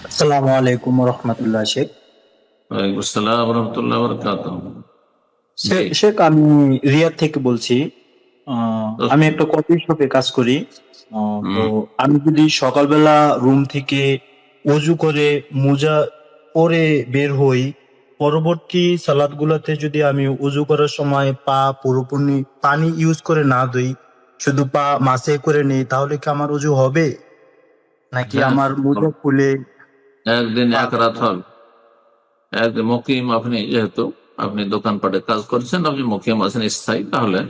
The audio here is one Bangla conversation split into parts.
আসসালামু আলাইকুম রহমতুল্লাহ শেখ। ওয়ালাইকুম আসসালাম রহমতুল্লাহ বরকাতুহ। জি। শেখ, আমি রিয়াদ থেকে বলছি। আমি একটা কফি শপে কাজ করি। তো হুম। আমি যদি সকালবেলা রুম থেকে অজু করে মোজা পরে বের হই, পরবর্তী সালাদ গুলাতে যদি আমি অজু করার সময় পা পুরোপুরি পানি ইউজ করে না ধুই, শুধু পা মাসে করে নিই, তাহলে কি আমার অজু হবে নাকি হ্যাঁ, আমার মোজা খুলে একদিন পা এক রাত ধোয়া? হল। একদিন মুকিম, আপনি যেহেতু আপনি দোকানপাটে কাজ করছেন, আপনি মুকিম আছেন স্থায়ী, তাহলে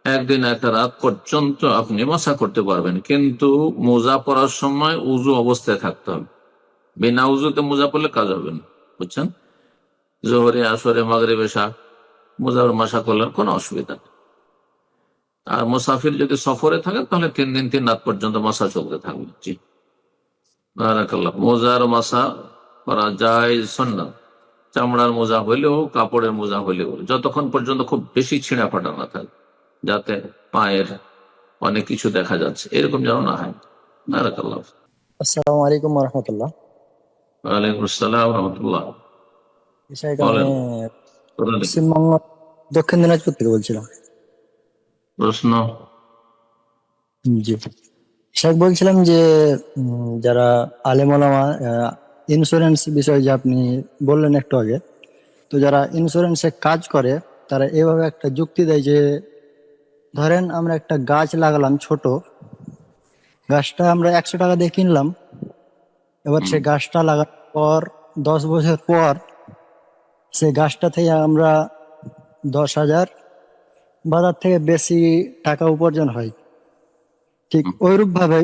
একদিন এক রাত পর্যন্ত আপনি মশা করতে পারবেন, কিন্তু মোজা পরার সময় উজু অবস্থায় থাকতে হবে। বিনা উজুতে মোজা পরলে কাজ হবে না, বুঝছেন? জোহরে, আসরে, মাগরিবে, এশা মোজার মশা করলেন, কোনো অসুবিধা নেই। আর মুসাফির যদি সফরে থাকে তাহলে 3 দিন 3 রাত পর্যন্ত মশা চলতে থাকবে। জি, বারাকাল্লাহ। মোজার মশা করা যায় সুন্নাত। চামড়ার মোজা হইলেও, কাপড়ের মোজা হইলেও, যতক্ষণ পর্যন্ত খুব বেশি ছিঁড়া ফাটা না থাকে, যাতে পায়ের অনেক কিছু দেখা যাচ্ছে, এরকম যেন না হয়। বারাকাল্লাহ। আসসালামু আলাইকুম রহমতুল্লাহ। ওয়ালাইকুম আসসালাম রহমতুল্লাহ। বিষয়টা আমি বলেন, বলেন কি পশ্চিমবঙ্গ দক্ষিণ দিনাজপুর থেকে বলছিলাম। প্রশ্ন? জি, শেখ, বলছিলাম যে যারা আলেম ওলামা ইন্স্যুরেন্স বিষয়ে যে আপনি বললেন একটু আগে, তো যারা ইন্স্যুরেন্সে কাজ করে তারা এভাবে একটা যুক্তি দেয় যে ধরেন আমরা একটা গাছ লাগালাম, ছোট গাছটা আমরা 100 টাকা দিয়ে কিনলাম। এবার হুম, সে গাছটা লাগানোর পর 10 বছর পর সেই গাছটা থেকে আমরা 10,000 বা তার থেকে বেশি টাকা উপার্জন হয়। ঠিক হুম। ওইরূপ ভাবে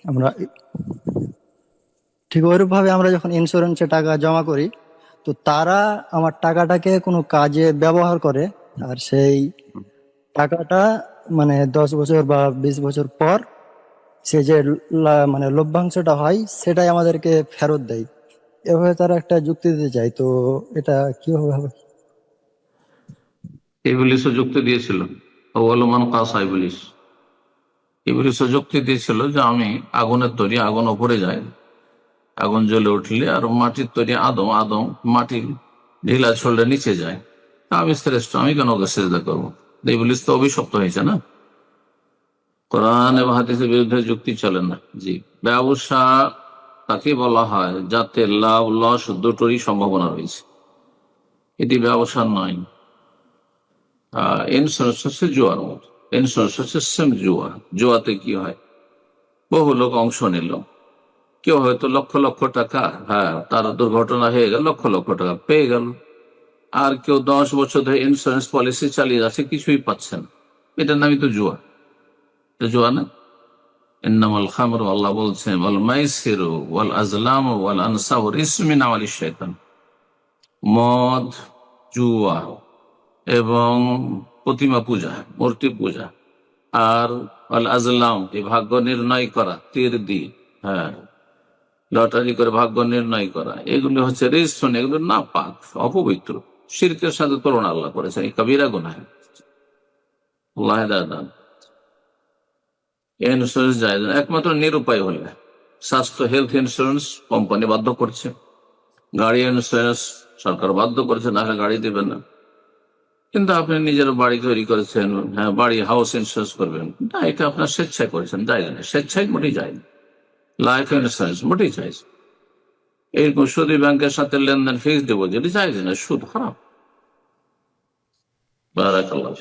আমরা আমরা যখন ইন্স্যুরেন্সে টাকা জমা করি, তো তারা আমার টাকাটাকে কোনো কাজে ব্যবহার করে, আর সেই টাকাটা মানে 10 বছর বা 20 বছর পর সে যে মানে লভ্যাংশটা হয় সেটাই আমাদেরকে ফেরত দেয়। এভাবে তারা একটা যুক্তি দিতে চায়, তো এটা কিভাবে হবে? ইবলিসও যুক্তি দিয়েছিল। ওয়ালুমান কাসা ইবলিস। ইবলিসও যুক্তি দিয়েছিল যে আমি আগুনের তৈরি, আগুন ওপরে যায়, আগুন জ্বলে উঠলে, আর মাটির তৈরি আদম, আদম মাটির ঢিলা ছড়লে নিচে যায়। তা আমি শ্রেষ্ঠ, আমি কেন ওকে সেজদা করবো? ইবলিস তো অভিশপ্ত হয়েছে না। কোরআন এবং হাদিসের বিরুদ্ধে যুক্তি চলে না। জি। ব্যবসা তাকে বলা হয় যাতে লাভ লস দুটোরই সম্ভাবনা রয়েছে, এটি ব্যবসা নয়। ইন্স্যুরেন্স হচ্ছে জুয়ার মতো। ইন্স্যুরেন্স হচ্ছে সেম জুয়া। জুয়াতে কি হয়, বহু লোক অংশ নিল, কেউ হয়তো লক্ষ লক্ষ টাকা, হ্যাঁ, তার দুর্ঘটনা হয়ে গেল, লক্ষ লক্ষ টাকা পেয়ে গেল। আর কেউ 10 বছর ধরে ইন্স্যুরেন্স পলিসি চালিয়ে যাচ্ছে, কিছুই পাচ্ছেন। এটার নামই তো জুয়া। এটা জুয়া না? ইন্নামাল খামরু, আল্লাহ বলছেন, ওয়াল মাইসিরু ওয়াল আজলামু ওয়াল আনসাবু রিজসুম মিন আমালিশ শাইতান। মদ, জুয়া এবং প্রতিমা পূজা, মূর্তি পূজা, আর আল আজলাম, এই ভাগ্য নির্ণয় করা, তীর দিয়ে, হ্যাঁ, লটারি করে ভাগ্য নির্ণয় করা, এগুলি হচ্ছে রিজসুন, এগুলো না পাক, অপবিত্র। শিরকের সাথে তুলনা আল্লাহ করেছেন, এই কবিরা গুনাহ। আল্লাহ হেদায়েত দান। ইন্স্যুরেন্স যায় না, একমাত্র নিরুপায় হলে স্বাস্থ্য, হেলথ ইন্স্যুরেন্স কোম্পানি বাধ্য করছে, গাড়ি ইন্স্যুরেন্স সরকার বাধ্য করছে, না হলে গাড়ি দেবেন না। কিন্তু আপনি নিজের বাড়ি তৈরি করেছেন, হ্যাঁ, বাড়ি হাউস ইন্স্যুরেন্স করবেন না, এটা আপনার স্বেচ্ছায় করেছেন, যায় না, স্বেচ্ছায় মোটেই যায় না। লাইফ ইন্স্যুরেন্স মোটেই চাই। এরকম সুদী ব্যাংকের সাথে লেনদেন, ফিক্সড ডিপোজিট চাইছে না, সুদ হারাম। বারাকাল্লাহ।